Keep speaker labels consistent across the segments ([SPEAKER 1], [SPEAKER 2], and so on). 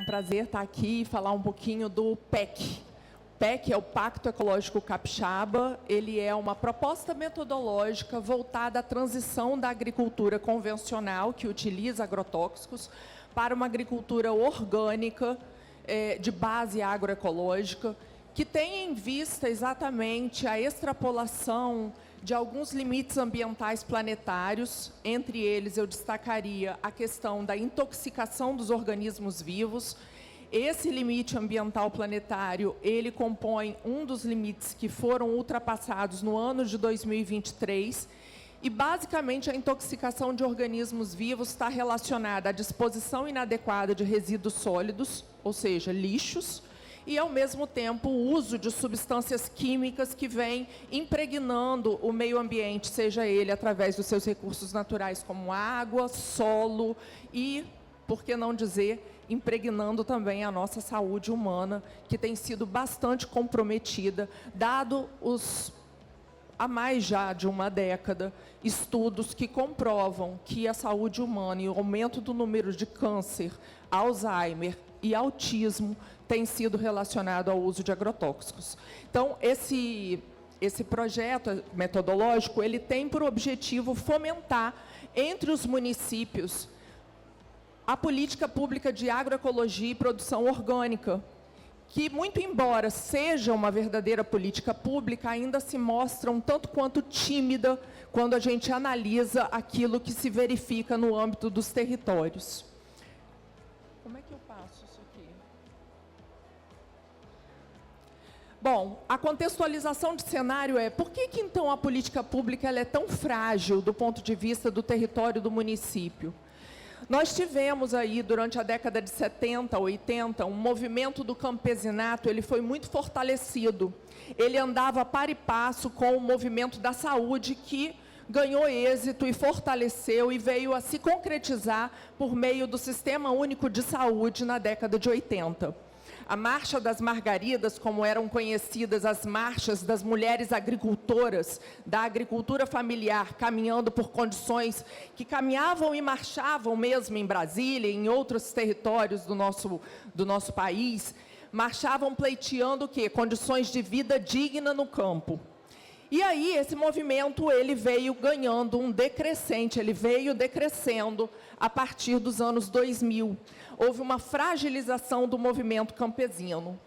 [SPEAKER 1] prazer estar aqui e falar um pouquinho do PEC. O PEC é o Pacto Ecológico Capixaba. Ele é uma proposta metodológica voltada à transição da agricultura convencional, que utiliza agrotóxicos, para uma agricultura orgânica, de base agroecológica, que tem em vista exatamente a extrapolação de alguns limites ambientais planetários. Entre eles, eu destacaria a questão da intoxicação dos organismos vivos. Esse limite ambiental planetário, ele compõe um dos limites que foram ultrapassados no ano de 2023, e, basicamente, a intoxicação de organismos vivos está relacionada à disposição inadequada de resíduos sólidos, ou seja, lixos, e, ao mesmo tempo, o uso de substâncias químicas que vêm impregnando o meio ambiente, seja ele através dos seus recursos naturais, como água, solo e, por que não dizer, impregnando também a nossa saúde humana, que tem sido bastante comprometida, dado há mais já de uma década, estudos que comprovam que a saúde humana e o aumento do número de câncer, Alzheimer e autismo tem sido relacionado ao uso de agrotóxicos. Então, esse projeto metodológico, ele tem por objetivo fomentar entre os municípios a política pública de agroecologia e produção orgânica, que, muito embora seja uma verdadeira política pública, ainda se mostra um tanto quanto tímida quando a gente analisa aquilo que se verifica no âmbito dos territórios. Como é que eu passo isso aqui? Bom, a contextualização de cenário é: por que então a política pública ela é tão frágil do ponto de vista do território do município? Nós tivemos aí, durante a década de 70, 80, um movimento do campesinato, ele foi muito fortalecido. Ele andava par e passo com o movimento da saúde, que ganhou êxito e fortaleceu e veio a se concretizar por meio do Sistema Único de Saúde na década de 80. A Marcha das Margaridas, como eram conhecidas as marchas das mulheres agricultoras, da agricultura familiar, caminhando por condições que caminhavam e marchavam mesmo em Brasília e em outros territórios do nosso país, marchavam pleiteando o quê? Condições de vida digna no campo. E aí, esse movimento ele veio ganhando um decrescente, ele veio decrescendo a partir dos anos 2000. Houve uma fragilização do movimento campesino.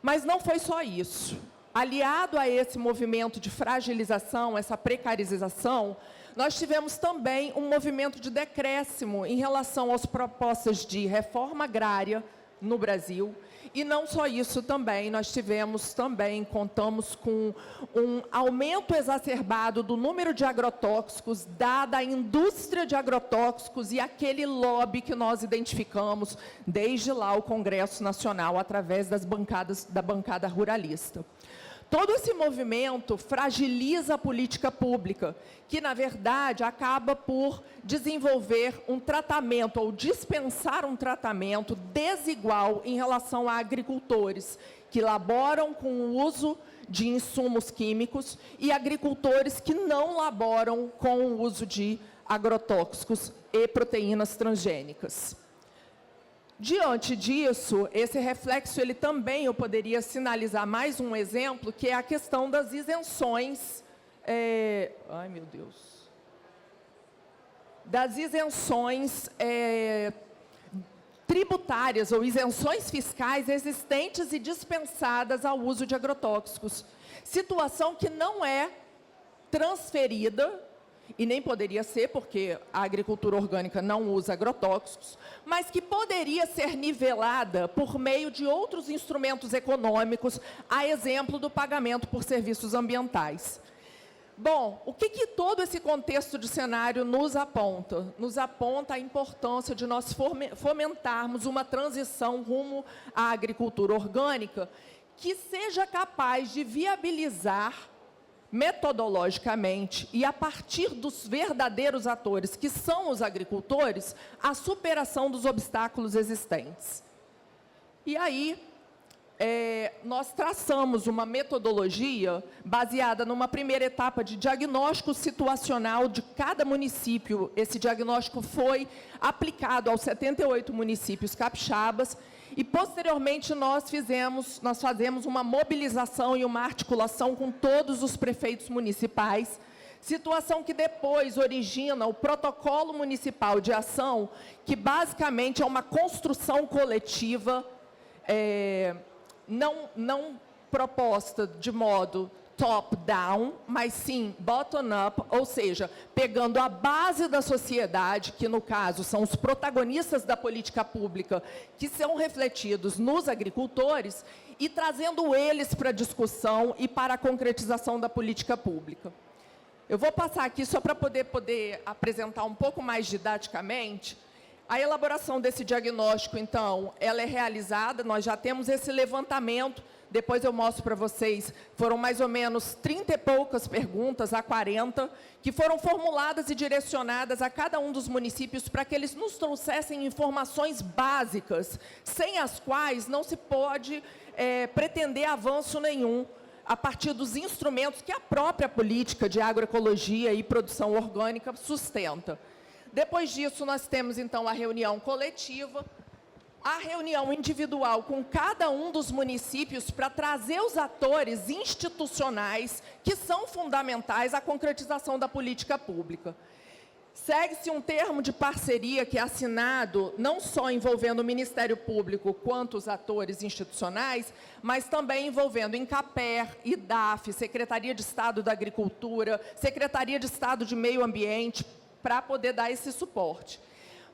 [SPEAKER 1] Mas não foi só isso. Aliado a esse movimento de fragilização, essa precarização, nós tivemos também um movimento de decréscimo em relação às propostas de reforma agrária no Brasil. E não só isso também, nós contamos com um aumento exacerbado do número de agrotóxicos, dada a indústria de agrotóxicos e aquele lobby que nós identificamos desde lá o Congresso Nacional, através da bancada ruralista. Todo esse movimento fragiliza a política pública, que, na verdade, acaba por desenvolver um tratamento ou dispensar um tratamento desigual em relação a agricultores que laboram com o uso de insumos químicos e agricultores que não laboram com o uso de agrotóxicos e proteínas transgênicas. Diante disso, esse reflexo, ele também, eu poderia sinalizar mais um exemplo, que é a questão das isenções, ai meu Deus, das isenções tributárias ou isenções fiscais existentes e dispensadas ao uso de agrotóxicos. Situação que não é transferida, e nem poderia ser, porque a agricultura orgânica não usa agrotóxicos, mas que poderia ser nivelada por meio de outros instrumentos econômicos, a exemplo do pagamento por serviços ambientais. Bom, o que todo esse contexto de cenário nos aponta? Nos aponta a importância de nós fomentarmos uma transição rumo à agricultura orgânica que seja capaz de viabilizar metodologicamente e a partir dos verdadeiros atores, que são os agricultores, a superação dos obstáculos existentes. E aí, nós traçamos uma metodologia baseada numa primeira etapa de diagnóstico situacional de cada município. Esse diagnóstico foi aplicado aos 78 municípios capixabas e, posteriormente, nós fazemos uma mobilização e uma articulação com todos os prefeitos municipais, situação que depois origina o Protocolo Municipal de Ação, que basicamente é uma construção coletiva, não proposta de modo top-down, mas sim bottom-up, ou seja, pegando a base da sociedade, que no caso são os protagonistas da política pública, que são refletidos nos agricultores, e trazendo eles para a discussão e para a concretização da política pública. Eu vou passar aqui só para poder apresentar um pouco mais didaticamente. A elaboração desse diagnóstico, então, ela é realizada, nós já temos esse levantamento, depois eu mostro para vocês, foram mais ou menos 30 e poucas perguntas, a 40, que foram formuladas e direcionadas a cada um dos municípios para que eles nos trouxessem informações básicas, sem as quais não se pode pretender avanço nenhum, a partir dos instrumentos que a própria política de agroecologia e produção orgânica sustenta. Depois disso, nós temos, então, a reunião coletiva, a reunião individual com cada um dos municípios para trazer os atores institucionais que são fundamentais à concretização da política pública. Segue-se um termo de parceria que é assinado não só envolvendo o Ministério Público quanto os atores institucionais, mas também envolvendo Incaper, IDAF, Secretaria de Estado da Agricultura, Secretaria de Estado de Meio Ambiente, para poder dar esse suporte.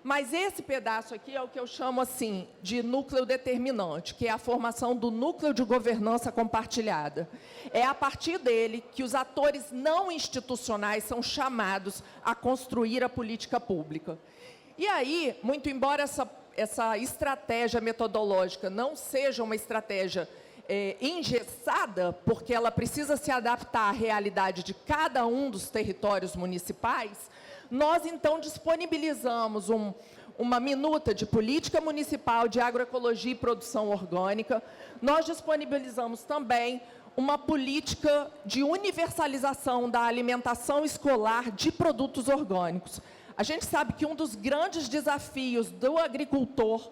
[SPEAKER 1] Mas esse pedaço aqui é o que eu chamo assim de núcleo determinante, que é a formação do núcleo de governança compartilhada. É a partir dele que os atores não institucionais são chamados a construir a política pública. E aí, muito embora essa estratégia metodológica não seja uma estratégia engessada, porque ela precisa se adaptar à realidade de cada um dos territórios municipais, nós, então, disponibilizamos uma minuta de política municipal de agroecologia e produção orgânica. Nós disponibilizamos também uma política de universalização da alimentação escolar de produtos orgânicos. A gente sabe que um dos grandes desafios do agricultor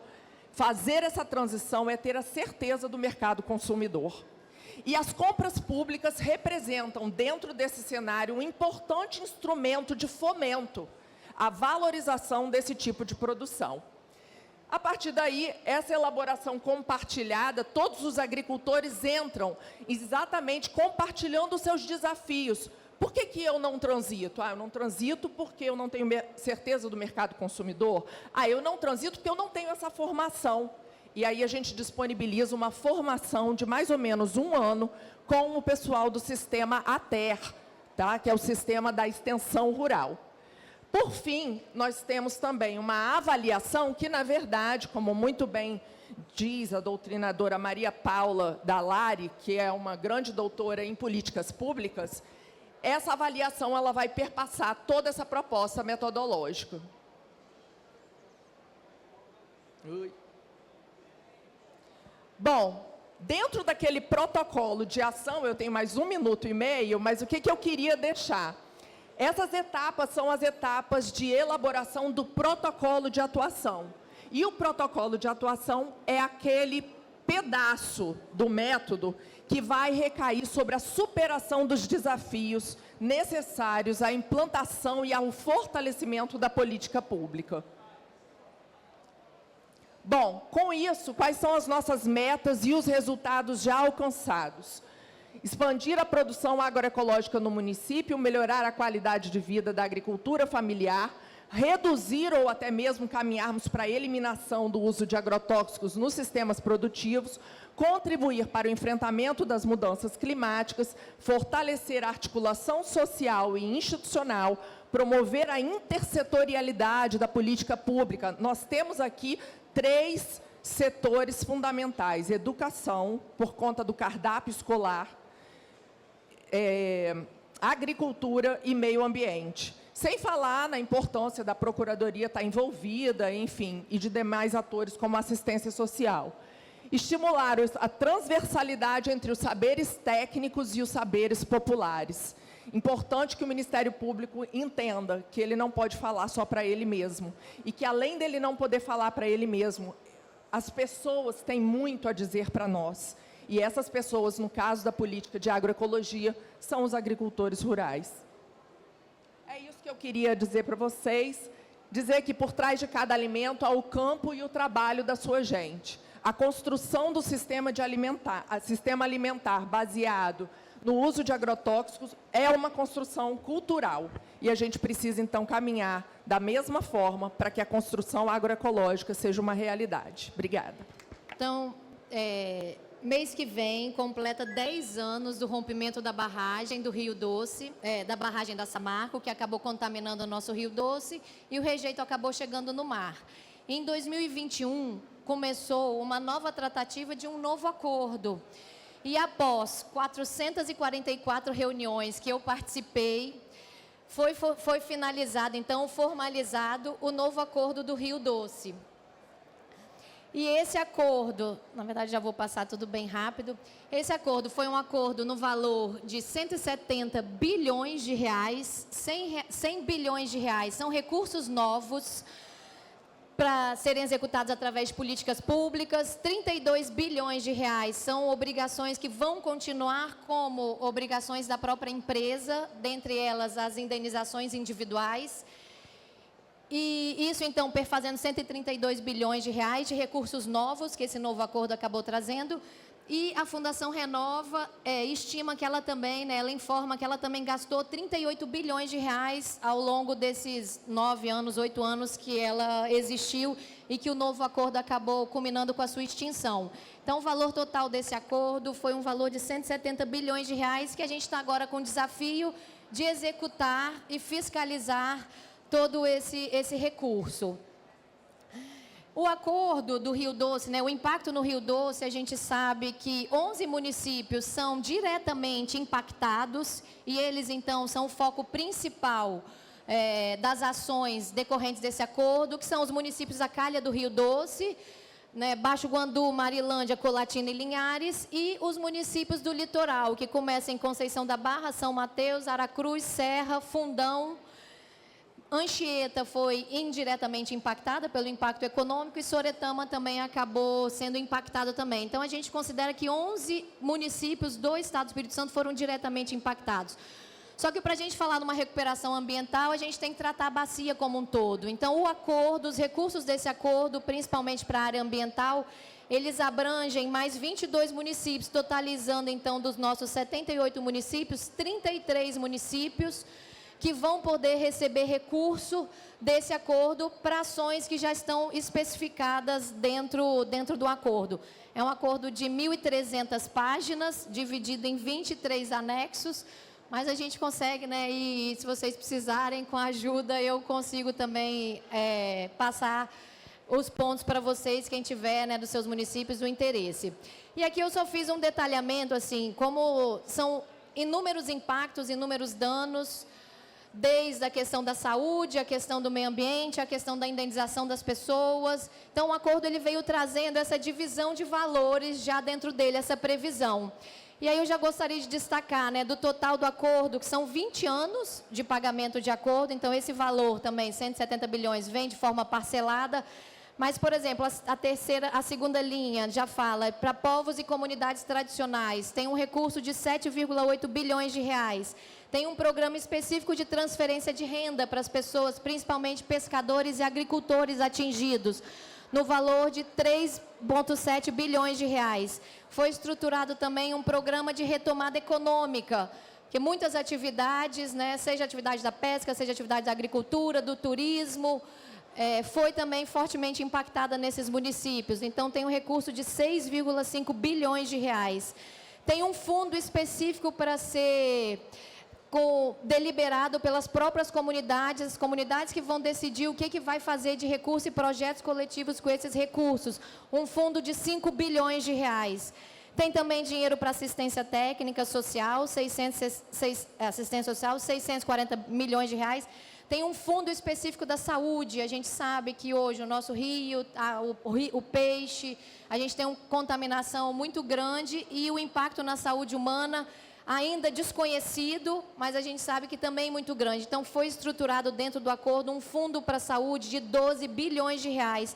[SPEAKER 1] fazer essa transição é ter a certeza do mercado consumidor. E as compras públicas representam, dentro desse cenário, um importante instrumento de fomento à valorização desse tipo de produção. A partir daí, essa elaboração compartilhada, todos os agricultores entram exatamente compartilhando os seus desafios. Por que eu não transito? Eu não transito porque eu não tenho certeza do mercado consumidor. Eu não transito porque eu não tenho essa formação. E aí a gente disponibiliza uma formação de mais ou menos 1 ano com o pessoal do sistema ATER, tá? Que é o sistema da extensão rural. Por fim, nós temos também uma avaliação que, na verdade, como muito bem diz a doutrinadora Maria Paula Dallari, que é uma grande doutora em políticas públicas, essa avaliação ela vai perpassar toda essa proposta metodológica. Bom, dentro daquele protocolo de ação, eu tenho mais 1 minuto e meio, mas o que eu queria deixar? Essas etapas são as etapas de elaboração do protocolo de atuação. E o protocolo de atuação é aquele pedaço do método que vai recair sobre a superação dos desafios necessários à implantação e ao fortalecimento da política pública. Bom, com isso, quais são as nossas metas e os resultados já alcançados? Expandir a produção agroecológica no município, melhorar a qualidade de vida da agricultura familiar, reduzir ou até mesmo caminharmos para a eliminação do uso de agrotóxicos nos sistemas produtivos, contribuir para o enfrentamento das mudanças climáticas, fortalecer a articulação social e institucional, promover a intersetorialidade da política pública. Nós temos aqui 3 setores fundamentais: educação, por conta do cardápio escolar, agricultura e meio ambiente. Sem falar na importância da Procuradoria estar envolvida, enfim, e de demais atores como a assistência social. Estimular a transversalidade entre os saberes técnicos e os saberes populares. Importante que o Ministério Público entenda que ele não pode falar só para ele mesmo. E que, além dele não poder falar para ele mesmo, as pessoas têm muito a dizer para nós. E essas pessoas, no caso da política de agroecologia, são os agricultores rurais. É isso que eu queria dizer para vocês, dizer que por trás de cada alimento há o campo e o trabalho da sua gente. A construção do sistema alimentar baseado no uso de agrotóxicos é uma construção cultural. E a gente precisa, então, caminhar da mesma forma para que a construção agroecológica seja uma realidade. Obrigada.
[SPEAKER 2] Então, mês que vem, completa 10 anos do rompimento da barragem do Rio Doce, da barragem da Samarco, que acabou contaminando o nosso Rio Doce, e o rejeito acabou chegando no mar. Em 2021, começou uma nova tratativa de um novo acordo. E após 444 reuniões que eu participei, foi finalizado, então, formalizado o novo acordo do Rio Doce. E esse acordo, na verdade já vou passar tudo bem rápido, esse acordo foi um acordo no valor de 170 bilhões de reais, 100 bilhões de reais são recursos novos para serem executados através de políticas públicas, 32 bilhões de reais são obrigações que vão continuar como obrigações da própria empresa, dentre elas as indenizações individuais. E isso, então, perfazendo 132 bilhões de reais de recursos novos, que esse novo acordo acabou trazendo. E a Fundação Renova estima que ela também, ela informa que ela também gastou 38 bilhões de reais ao longo desses 9 anos, 8 anos que ela existiu e que o novo acordo acabou culminando com a sua extinção. Então, o valor total desse acordo foi um valor de 170 bilhões de reais que a gente está agora com o desafio de executar e fiscalizar todo esse recurso. O acordo do Rio Doce, o impacto no Rio Doce, a gente sabe que 11 municípios são diretamente impactados e eles, então, são o foco principal das ações decorrentes desse acordo, que são os municípios da Calha do Rio Doce, Baixo Guandu, Marilândia, Colatina e Linhares, e os municípios do litoral, que começam em Conceição da Barra, São Mateus, Aracruz, Serra, Fundão. Anchieta foi indiretamente impactada pelo impacto econômico e Soretama também acabou sendo impactada também. Então, a gente considera que 11 municípios do Estado do Espírito Santo foram diretamente impactados. Só que para a gente falar numa recuperação ambiental, a gente tem que tratar a bacia como um todo. Então, o acordo, os recursos desse acordo, principalmente para a área ambiental, eles abrangem mais 22 municípios, totalizando, então, dos nossos 78 municípios, 33 municípios, que vão poder receber recurso desse acordo para ações que já estão especificadas dentro do acordo. É um acordo de 1.300 páginas, dividido em 23 anexos, mas a gente consegue, e se vocês precisarem, com a ajuda, eu consigo também passar os pontos para vocês, quem tiver, dos seus municípios, do interesse. E aqui eu só fiz um detalhamento, assim, como são inúmeros impactos, inúmeros danos, desde a questão da saúde, a questão do meio ambiente, a questão da indenização das pessoas. Então, o acordo ele veio trazendo essa divisão de valores já dentro dele, essa previsão. E aí eu já gostaria de destacar, do total do acordo, que são 20 anos de pagamento de acordo, então esse valor também, 170 bilhões, vem de forma parcelada. Mas, por exemplo, a segunda linha já fala, para povos e comunidades tradicionais, tem um recurso de 7,8 bilhões de reais. Tem um programa específico de transferência de renda para as pessoas, principalmente pescadores e agricultores atingidos, no valor de 3,7 bilhões de reais. Foi estruturado também um programa de retomada econômica, que muitas atividades, seja atividade da pesca, seja atividade da agricultura, do turismo, foi também fortemente impactada nesses municípios. Então, tem um recurso de 6,5 bilhões de reais. Tem um fundo específico para ser deliberado pelas próprias comunidades, as comunidades que vão decidir o que vai fazer de recurso e projetos coletivos com esses recursos. Um fundo de 5 bilhões de reais. Tem também dinheiro para assistência técnica social, assistência social, 640 milhões de reais. Tem um fundo específico da saúde. A gente sabe que hoje o nosso rio, o peixe, a gente tem uma contaminação muito grande e o impacto na saúde humana ainda desconhecido, mas a gente sabe que também é muito grande. Então, foi estruturado dentro do acordo um fundo para a saúde de 12 bilhões de reais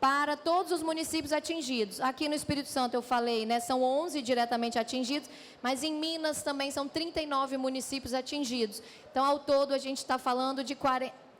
[SPEAKER 2] para todos os municípios atingidos. Aqui no Espírito Santo, eu falei, né, são 11 diretamente atingidos, mas em Minas também são 39 municípios atingidos. Então, ao todo, a gente está falando de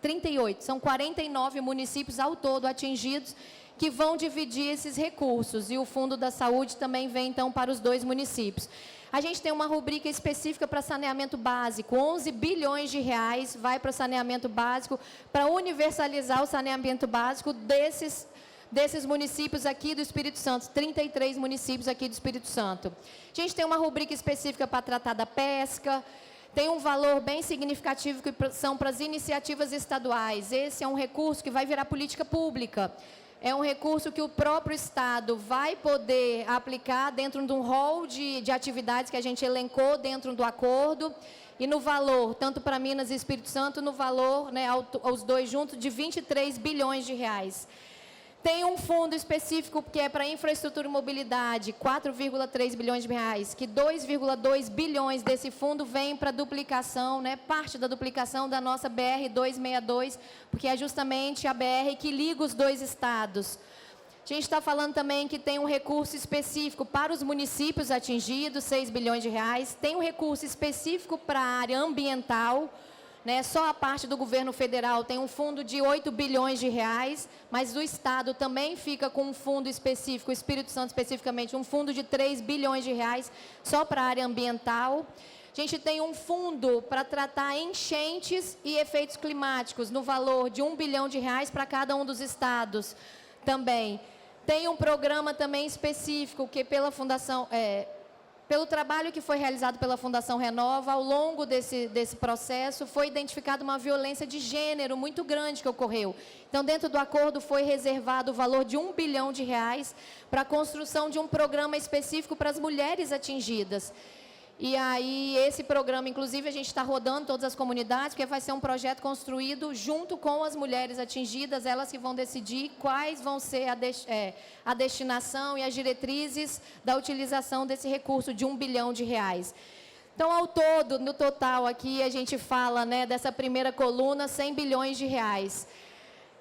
[SPEAKER 2] 38, são 49 municípios ao todo atingidos, que vão dividir esses recursos. E o Fundo da Saúde também vem, então, para os 2 municípios. A gente tem uma rubrica específica para saneamento básico, 11 bilhões de reais vai para saneamento básico, para universalizar o saneamento básico desses municípios aqui do Espírito Santo, 33 municípios aqui do Espírito Santo. A gente tem uma rubrica específica para tratar da pesca, tem um valor bem significativo que são para as iniciativas estaduais. Esse é um recurso que vai virar política pública. É um recurso que o próprio Estado vai poder aplicar dentro de um rol de atividades que a gente elencou dentro do acordo. E no valor, tanto para Minas e Espírito Santo, no valor, né, aos 2 juntos, de 23 bilhões de reais. Tem um fundo específico que é para infraestrutura e mobilidade, 4,3 bilhões de reais, que 2,2 bilhões desse fundo vem para duplicação, né, parte da duplicação da nossa BR-262, porque é justamente a BR que liga os 2 estados. A gente está falando também que tem um recurso específico para os municípios atingidos, 6 bilhões de reais. Tem um recurso específico para a área ambiental, né, só a parte do governo federal tem um fundo de 8 bilhões de reais, mas o Estado também fica com um fundo específico, o Espírito Santo especificamente, um fundo de 3 bilhões de reais só para a área ambiental. A gente tem um fundo para tratar enchentes e efeitos climáticos, no valor de 1 bilhão de reais para cada um dos estados também. Tem um programa também específico que pela Fundação... Pelo trabalho que foi realizado pela Fundação Renova, ao longo desse processo, foi identificada uma violência de gênero muito grande que ocorreu. Então, dentro do acordo, foi reservado o valor de 1 bilhão de reais para a construção de um programa específico para as mulheres atingidas. E aí, esse programa, inclusive, a gente está rodando todas as comunidades, porque vai ser um projeto construído junto com as mulheres atingidas, elas que vão decidir quais vão ser a destinação e as diretrizes da utilização desse recurso de 1 bilhão de reais. Então, ao todo, no total aqui, a gente fala, né, dessa primeira coluna, 100 bilhões de reais.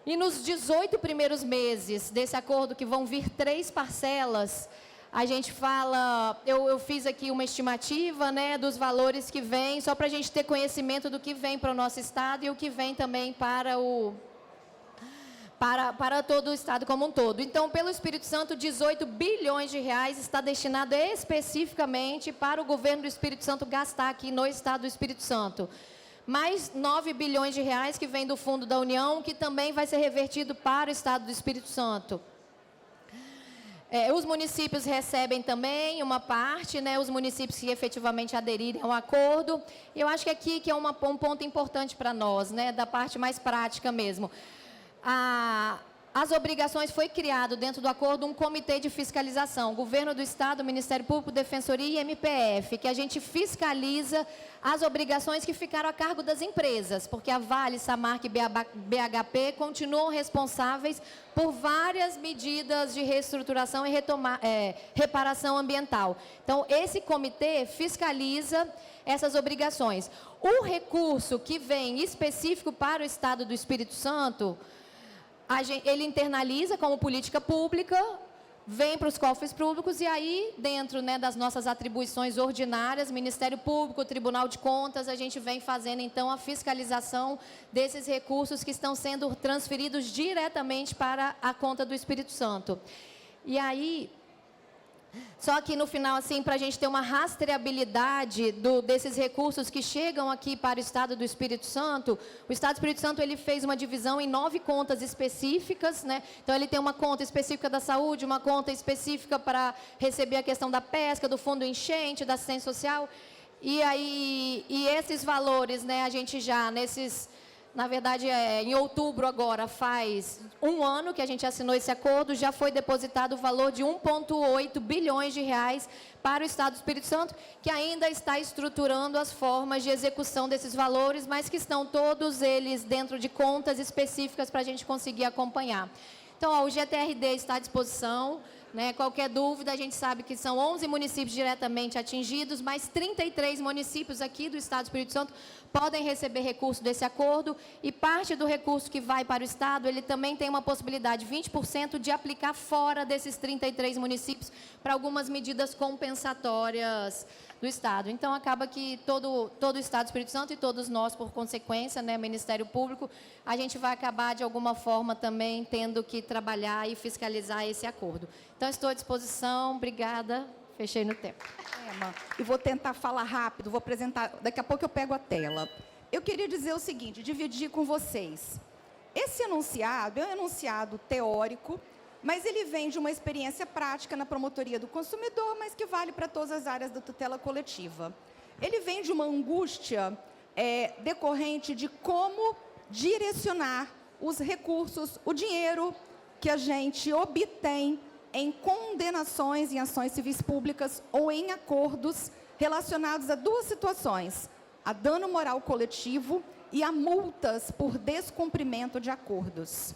[SPEAKER 2] E nos 18 primeiros meses desse acordo, que vão vir 3 parcelas, a gente fala, eu fiz aqui uma estimativa, né, dos valores que vêm, só para a gente ter conhecimento do que vem para o nosso estado e o que vem também para todo o estado como um todo. Então, pelo Espírito Santo, 18 bilhões de reais está destinado especificamente para o governo do Espírito Santo gastar aqui no estado do Espírito Santo. Mais 9 bilhões de reais que vem do Fundo da União, que também vai ser revertido para o estado do Espírito Santo. Os municípios recebem também uma parte, né, os municípios que efetivamente aderirem ao acordo. E eu acho que aqui que é um ponto importante para nós, né, da parte mais prática mesmo. As obrigações, foi criado dentro do acordo um comitê de fiscalização, Governo do Estado, Ministério Público, Defensoria e MPF, que a gente fiscaliza as obrigações que ficaram a cargo das empresas, porque a Vale, Samarco e BHP continuam responsáveis por várias medidas de reestruturação e reparação ambiental. Então, esse comitê fiscaliza essas obrigações. O recurso que vem específico para o Estado do Espírito Santo, ele internaliza como política pública, vem para os cofres públicos e aí, dentro, né, das nossas atribuições ordinárias, Ministério Público, Tribunal de Contas, a gente vem fazendo, então, a fiscalização desses recursos que estão sendo transferidos diretamente para a conta do Espírito Santo. E aí... Só que no final, assim, para a gente ter uma rastreabilidade desses recursos que chegam aqui para o Estado do Espírito Santo, o Estado do Espírito Santo ele fez uma divisão em 9 contas específicas, né? Então, ele tem uma conta específica da saúde, uma conta específica para receber a questão da pesca, do fundo enchente, da assistência social. E esses valores, né, a gente já, na verdade, em outubro agora, faz 1 ano que a gente assinou esse acordo, já foi depositado o valor de 1,8 bilhões de reais para o Estado do Espírito Santo, que ainda está estruturando as formas de execução desses valores, mas que estão todos eles dentro de contas específicas para a gente conseguir acompanhar. Então, o GTRD está à disposição, né? Qualquer dúvida, a gente sabe que são 11 municípios diretamente atingidos, mas 33 municípios aqui do Estado do Espírito Santo podem receber recurso desse acordo, e parte do recurso que vai para o Estado, ele também tem uma possibilidade, 20%, de aplicar fora desses 33 municípios para algumas medidas compensatórias do Estado. Então, acaba que todo o Estado do Espírito Santo e todos nós, por consequência, né, Ministério Público, a gente vai acabar, de alguma forma, também tendo que trabalhar e fiscalizar esse acordo. Então, estou à disposição. Obrigada. Fechei no tempo.
[SPEAKER 3] E vou tentar falar rápido, vou apresentar, daqui a pouco eu pego a tela. Eu queria dizer o seguinte, dividir com vocês. Esse enunciado é um enunciado teórico, mas ele vem de uma experiência prática na promotoria do consumidor, mas que vale para todas as áreas da tutela coletiva. Ele vem de uma angústia decorrente de como direcionar os recursos, o dinheiro que a gente obtém em condenações em ações civis públicas ou em acordos relacionados a duas situações: a dano moral coletivo e a multas por descumprimento de acordos.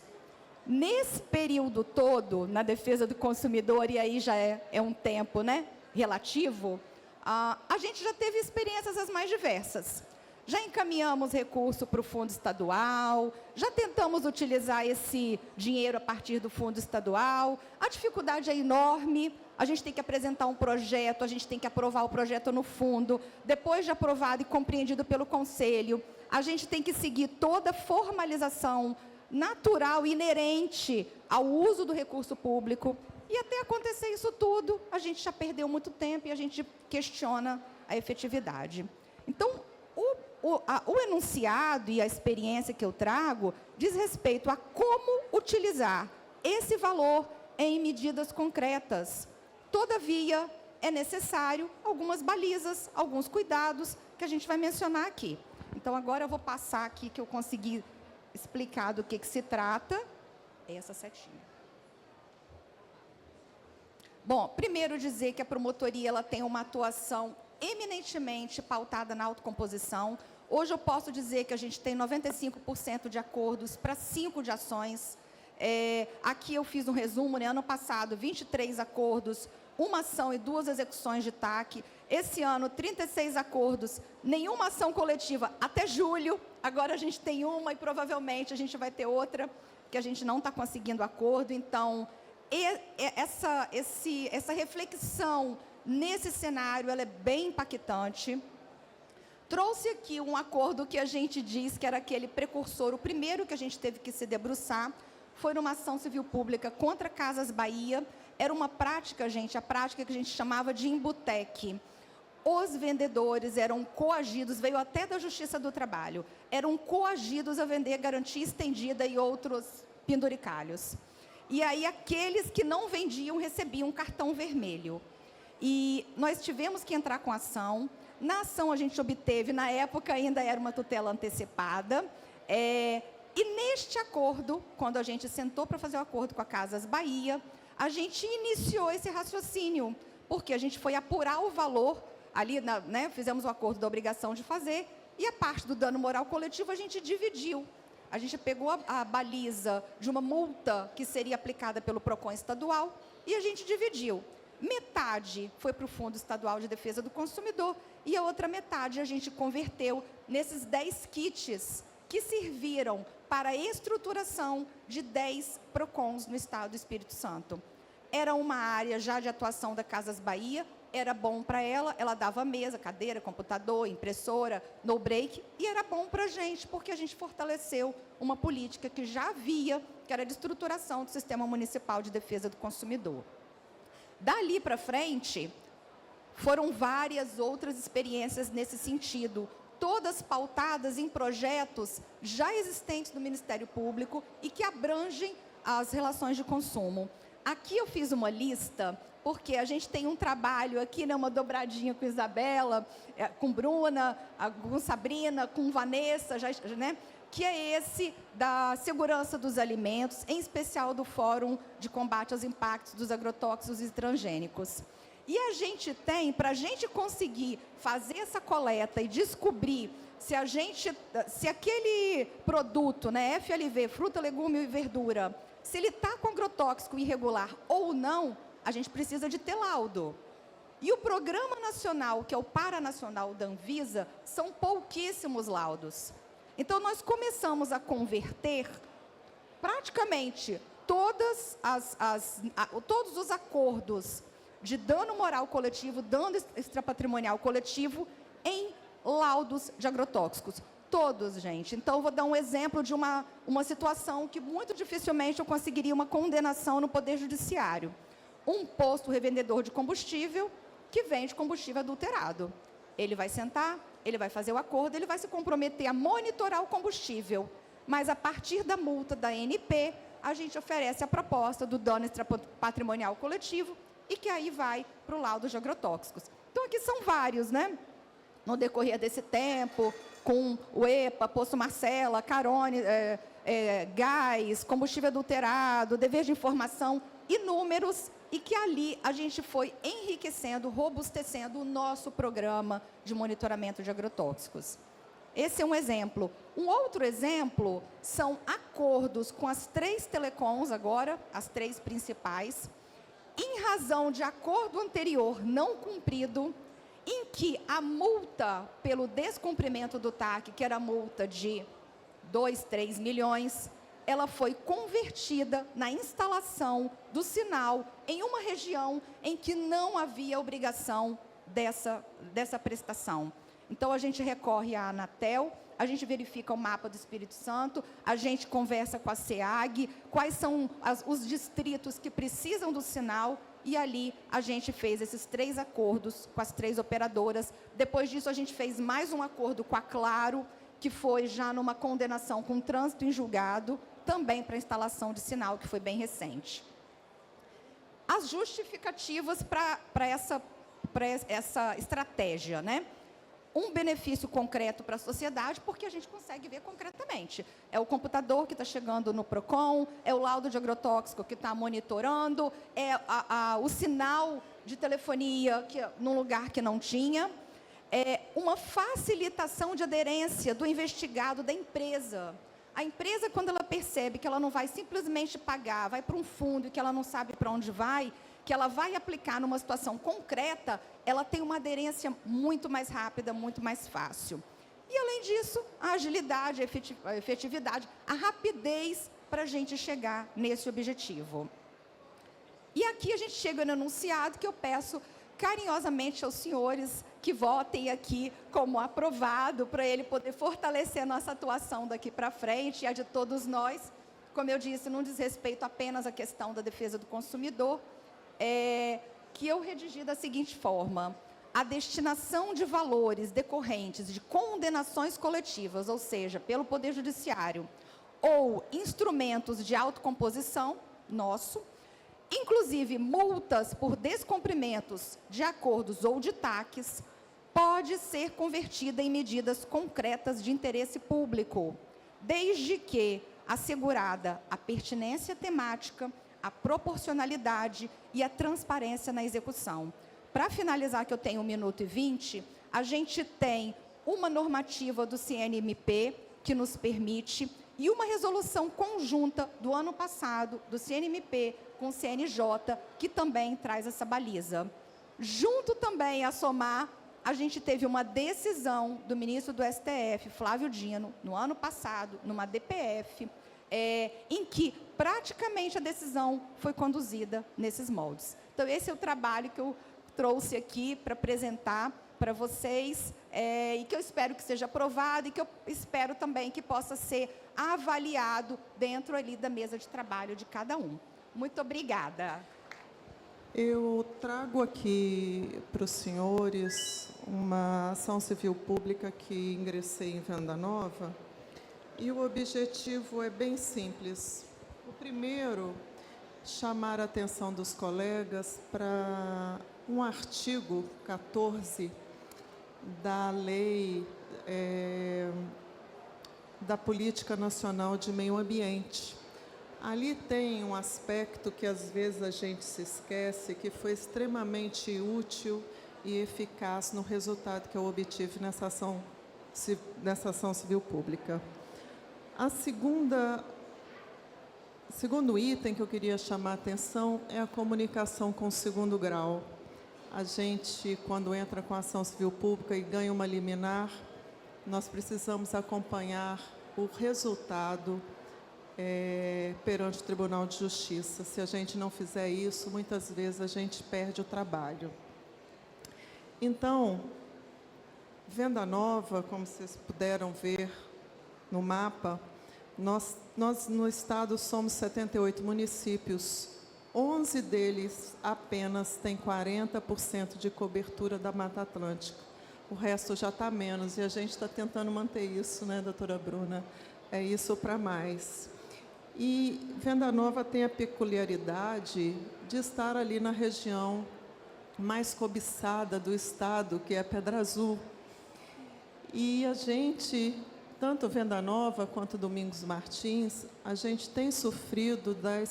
[SPEAKER 3] Nesse período todo, na defesa do consumidor, e aí já é um tempo, né, relativo, a gente já teve experiências as mais diversas. Já encaminhamos recurso para o fundo estadual, já tentamos utilizar esse dinheiro a partir do fundo estadual. A dificuldade é enorme, a gente tem que apresentar um projeto, a gente tem que aprovar o projeto no fundo, depois de aprovado e compreendido pelo Conselho, a gente tem que seguir toda a formalização natural, inerente ao uso do recurso público, e até acontecer isso tudo, a gente já perdeu muito tempo e a gente questiona a efetividade. Então, o enunciado e a experiência que eu trago diz respeito a como utilizar esse valor em medidas concretas. Todavia, é necessário algumas balizas, alguns cuidados que a gente vai mencionar aqui. Então, agora eu vou passar aqui que eu consegui explicar do que se trata. É essa setinha. Bom, primeiro dizer que a promotoria ela tem uma atuação eminentemente pautada na autocomposição. Hoje eu posso dizer que a gente tem 95% de acordos para 5 de ações. Aqui eu fiz um resumo, né? Ano passado, 23 acordos, 1 ação e 2 execuções de TAC. Esse ano, 36 acordos, nenhuma ação coletiva até julho. Agora a gente tem uma e provavelmente a gente vai ter outra que a gente não está conseguindo acordo. Então, essa reflexão nesse cenário, ela é bem impactante. Trouxe aqui um acordo que a gente diz que era aquele precursor, o primeiro que a gente teve que se debruçar, foi numa ação civil pública contra Casas Bahia. Era uma prática, gente, a prática que a gente chamava de embutec. Os vendedores eram coagidos, veio até da Justiça do Trabalho, eram coagidos a vender garantia estendida e outros penduricalhos. E aí, aqueles que não vendiam recebiam um cartão vermelho. E nós tivemos que entrar com ação. Na ação, a gente obteve, na época ainda era uma tutela antecipada. E neste acordo, quando a gente sentou para fazer o acordo com a Casas Bahia, a gente iniciou esse raciocínio, porque a gente foi apurar o valor, ali, né, fizemos o acordo da obrigação de fazer, e a parte do dano moral coletivo a gente dividiu. A gente pegou a baliza de uma multa que seria aplicada pelo PROCON estadual e a gente dividiu. Metade foi para o Fundo Estadual de Defesa do Consumidor e a outra metade a gente converteu nesses 10 kits que serviram para a estruturação de 10 PROCONs no Estado do Espírito Santo. Era uma área já de atuação da Casas Bahia, era bom para ela dava mesa, cadeira, computador, impressora, no break, e era bom para a gente, porque a gente fortaleceu uma política que já havia, que era de estruturação do Sistema Municipal de Defesa do Consumidor. Dali para frente, foram várias outras experiências nesse sentido, todas pautadas em projetos já existentes no Ministério Público e que abrangem as relações de consumo. Aqui eu fiz uma lista, porque a gente tem um trabalho aqui, né, uma dobradinha com Isabela, com Bruna, com Sabrina, com Vanessa, né, que é esse da segurança dos alimentos, em especial do Fórum de Combate aos Impactos dos Agrotóxicos e Transgênicos. E a gente tem, para a gente conseguir fazer essa coleta e descobrir se aquele produto, né, FLV, fruta, legume e verdura, se ele está com agrotóxico irregular ou não, a gente precisa de ter laudo. E o Programa Nacional, que é o Paranacional da Anvisa, são pouquíssimos laudos. Então, nós começamos a converter praticamente todos os acordos de dano moral coletivo, dano extrapatrimonial coletivo, em laudos de agrotóxicos. Todos, gente. Então, vou dar um exemplo de uma situação que muito dificilmente eu conseguiria uma condenação no Poder Judiciário. Um posto revendedor de combustível que vende combustível adulterado. Ele vai sentar, ele vai fazer o acordo, ele vai se comprometer a monitorar o combustível. Mas, a partir da multa da ANP, a gente oferece a proposta do dano extrapatrimonial coletivo e que aí vai para o laudo de agrotóxicos. Então, aqui são vários, né? No decorrer desse tempo, com o EPA, Poço Marcela, Carone, gás, combustível adulterado, dever de informação, inúmeros, e que ali a gente foi enriquecendo, robustecendo o nosso programa de monitoramento de agrotóxicos. Esse é um exemplo. Um outro exemplo são acordos com as 3 telecoms agora, as 3 principais, em razão de acordo anterior não cumprido, em que a multa pelo descumprimento do TAC, que era multa de 2, 3 milhões, ela foi convertida na instalação do sinal em uma região em que não havia obrigação dessa prestação. Então, a gente recorre à Anatel, a gente verifica o mapa do Espírito Santo, a gente conversa com a SEAG, quais são os distritos que precisam do sinal, e ali a gente fez esses 3 acordos com as 3 operadoras. Depois disso, a gente fez mais um acordo com a Claro, que foi já numa condenação com trânsito em julgado, também para instalação de sinal, que foi bem recente. As justificativas para essa estratégia, né? Um benefício concreto para a sociedade, porque a gente consegue ver concretamente. É o computador que está chegando no PROCON, é o laudo de agrotóxico que está monitorando, é o sinal de telefonia num lugar que não tinha, é uma facilitação de aderência do investigado da empresa. A empresa, quando ela percebe que ela não vai simplesmente pagar, vai para um fundo e que ela não sabe para onde vai, que ela vai aplicar numa situação concreta, ela tem uma aderência muito mais rápida, muito mais fácil. E, além disso, a agilidade, a efetividade, a rapidez para a gente chegar nesse objetivo. E aqui a gente chega no enunciado que eu peço carinhosamente aos senhores que votem aqui como aprovado, para ele poder fortalecer a nossa atuação daqui para frente e a de todos nós. Como eu disse, não diz respeito apenas à questão da defesa do consumidor, que eu redigi da seguinte forma: a destinação de valores decorrentes de condenações coletivas, ou seja, pelo Poder Judiciário, ou instrumentos de autocomposição, nosso, inclusive multas por descumprimentos de acordos ou de TACs, pode ser convertida em medidas concretas de interesse público, desde que assegurada a pertinência temática, a proporcionalidade e a transparência na execução. Para finalizar, que eu tenho 1 minuto e 20, a gente tem uma normativa do CNMP que nos permite, e uma resolução conjunta do ano passado, do CNMP com o CNJ, que também traz essa baliza. Junto também a somar, a gente teve uma decisão do ministro do STF, Flávio Dino, no ano passado, numa DPF, em que praticamente a decisão foi conduzida nesses moldes. Então, esse é o trabalho que eu trouxe aqui para apresentar para vocês, e que eu espero que seja aprovado e que eu espero também que possa ser avaliado dentro ali da mesa de trabalho de cada um. Muito obrigada.
[SPEAKER 4] Eu trago aqui para os senhores uma ação civil pública que ingressei em Venda Nova, e o objetivo é bem simples. O primeiro, chamar a atenção dos colegas para um artigo 14 da Lei da Política Nacional de Meio Ambiente. Ali tem um aspecto que às vezes a gente se esquece, que foi extremamente útil e eficaz no resultado que eu obtive nessa ação civil pública. A segunda segundo item que eu queria chamar a atenção é a comunicação com o segundo grau. A gente, quando entra com a ação civil pública e ganha uma liminar, nós precisamos acompanhar o resultado perante o Tribunal de Justiça. Se a gente não fizer isso, muitas vezes a gente perde o trabalho. Então, Venda Nova, como vocês puderam ver no mapa, nós no estado somos 78 municípios, 11 deles apenas têm 40% de cobertura da Mata Atlântica. O resto já está menos, e a gente está tentando manter isso, né, doutora Bruna? É isso para mais. E Venda Nova tem a peculiaridade de estar ali na região mais cobiçada do estado, que é Pedra Azul. E a gente, tanto Venda Nova quanto Domingos Martins, a gente tem sofrido da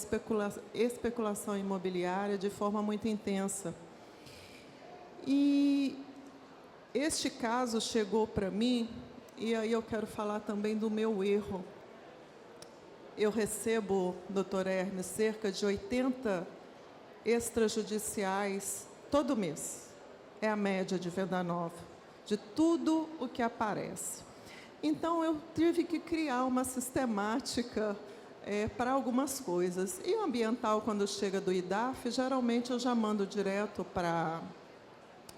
[SPEAKER 4] especulação imobiliária de forma muito intensa. E este caso chegou para mim, e aí eu quero falar também do meu erro. Eu recebo, doutor Hermes, cerca de 80 extrajudiciais todo mês. É a média de Venda Nova, de tudo o que aparece. Então, eu tive que criar uma sistemática para algumas coisas. E o ambiental, quando chega do IDAF, geralmente eu já mando direto para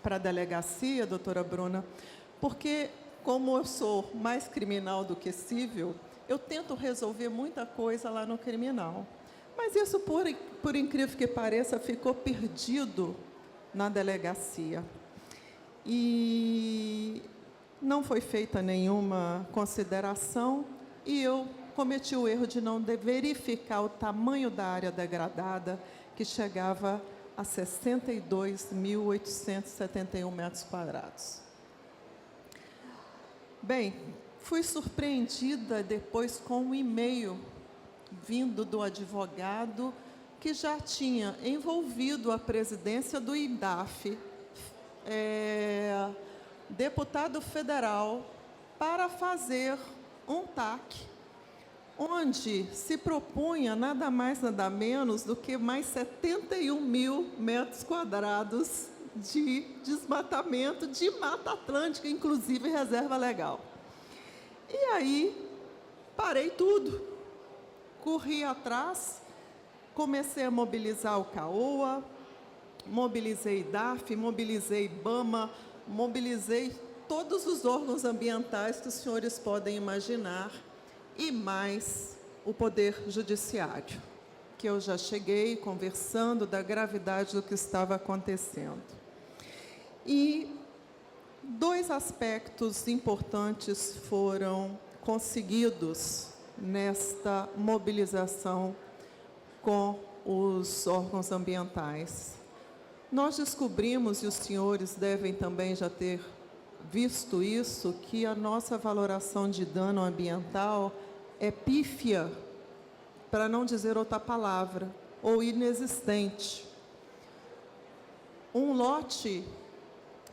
[SPEAKER 4] a delegacia, doutora Bruna, porque, como eu sou mais criminal do que civil, eu tento resolver muita coisa lá no criminal. Mas isso, por incrível que pareça, ficou perdido na delegacia. E não foi feita nenhuma consideração, e eu cometi o erro de não verificar o tamanho da área degradada, que chegava a 62.871 metros quadrados. Bem, fui surpreendida depois com um e-mail vindo do advogado que já tinha envolvido a presidência do IDAF, deputado federal, para fazer um TAC, onde se propunha nada mais, nada menos do que mais 71 mil metros quadrados de desmatamento de Mata Atlântica, inclusive reserva legal. E aí, parei tudo, corri atrás, comecei a mobilizar o CAOA, mobilizei IDAF, mobilizei IBAMA, mobilizei todos os órgãos ambientais que os senhores podem imaginar, e mais o Poder Judiciário, que eu já cheguei conversando da gravidade do que estava acontecendo. E dois aspectos importantes foram conseguidos nesta mobilização com os órgãos ambientais. Nós descobrimos, e os senhores devem também já ter visto isso, que a nossa valoração de dano ambiental é pífia, para não dizer outra palavra, ou inexistente. Um lote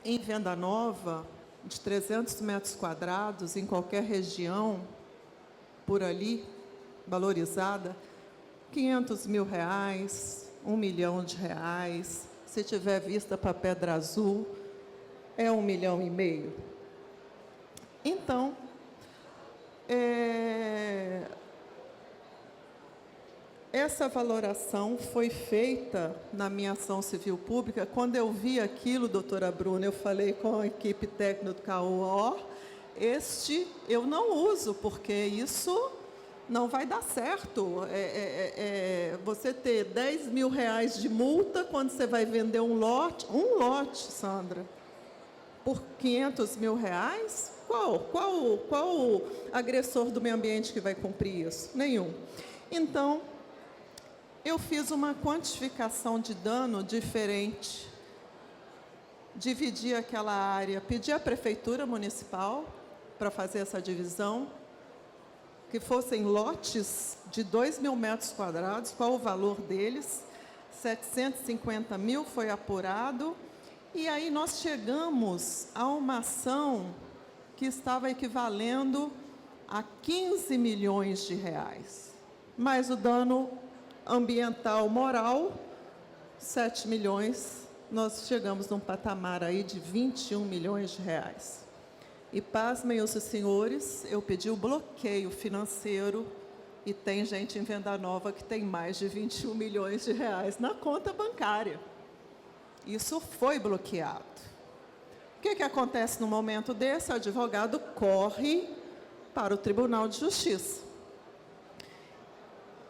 [SPEAKER 4] em Venda Nova, de 300 metros quadrados, em qualquer região, por ali, valorizada, R$500 mil, R$1 milhão, se tiver vista para Pedra Azul, é R$1,5 milhão. Então, essa valoração foi feita na minha ação civil pública. Quando eu vi aquilo, doutora Bruna, eu falei com a equipe técnica do CAOA, este eu não uso, porque isso não vai dar certo. Você ter R$10 mil de multa quando você vai vender um lote, Sandra, por R$500 mil? Qual agressor do meio ambiente que vai cumprir isso? Nenhum. Então, eu fiz uma quantificação de dano diferente, dividi aquela área, pedi à Prefeitura Municipal para fazer essa divisão, que fossem lotes de 2 mil metros quadrados, qual o valor deles, 750 mil foi apurado, e aí nós chegamos a uma ação que estava equivalendo a R$15 milhões, mas o dano ambiental moral, 7 milhões, nós chegamos num patamar aí de 21 milhões de reais. E pasmem os senhores, eu pedi o bloqueio financeiro e tem gente em Venda Nova que tem mais de 21 milhões de reais na conta bancária. Isso foi bloqueado. O que acontece no momento desse? O advogado corre para o Tribunal de Justiça.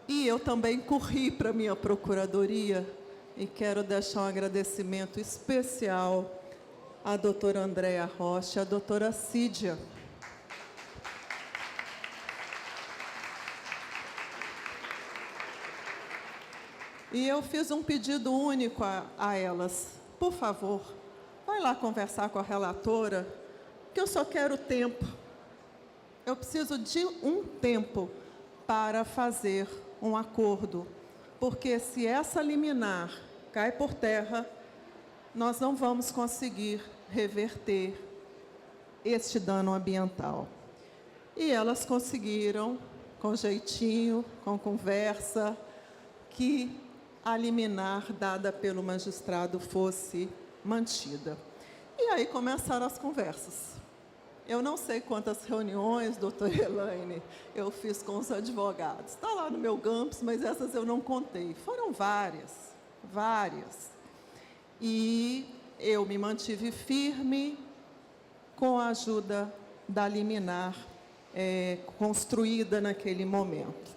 [SPEAKER 4] E eu também corri para a minha procuradoria e quero deixar um agradecimento especial à doutora Andréa Rocha e à doutora Cídia. E eu fiz um pedido único a elas. Por favor, vai lá conversar com a relatora, que eu só quero tempo. Eu preciso de um tempo para fazer um acordo, porque se essa liminar cai por terra, nós não vamos conseguir reverter este dano ambiental. E elas conseguiram, com jeitinho, com conversa, que a liminar dada pelo magistrado fosse mantida. E aí começaram as conversas. Eu não sei quantas reuniões, doutora Elaine, eu fiz com os advogados. Está lá no meu GAMPS, mas essas eu não contei. Foram várias, várias. E eu me mantive firme com a ajuda da liminar construída naquele momento.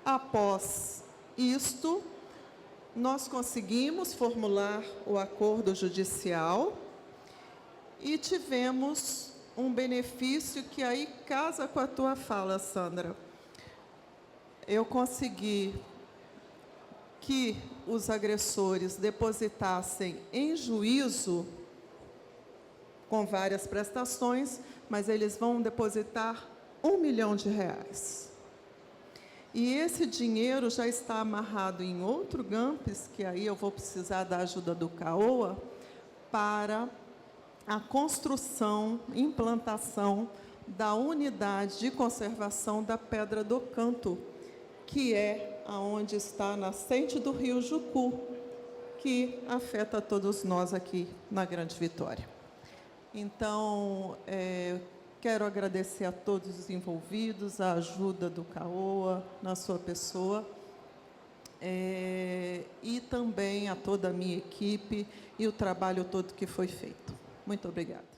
[SPEAKER 4] Após isto, nós conseguimos formular o acordo judicial e tivemos um benefício que aí casa com a tua fala, Sandra. Eu consegui que os agressores depositassem em juízo com várias prestações, mas eles vão depositar R$1 milhão. E esse dinheiro já está amarrado em outro GAMPS, que aí eu vou precisar da ajuda do CAOA, para a construção, implantação da unidade de conservação da Pedra do Canto, que é aonde está a nascente do rio Jucu, que afeta todos nós aqui na Grande Vitória. Então, quero agradecer a todos os envolvidos, a ajuda do CAOA na sua pessoa, e também a toda a minha equipe e o trabalho todo que foi feito. Muito obrigada.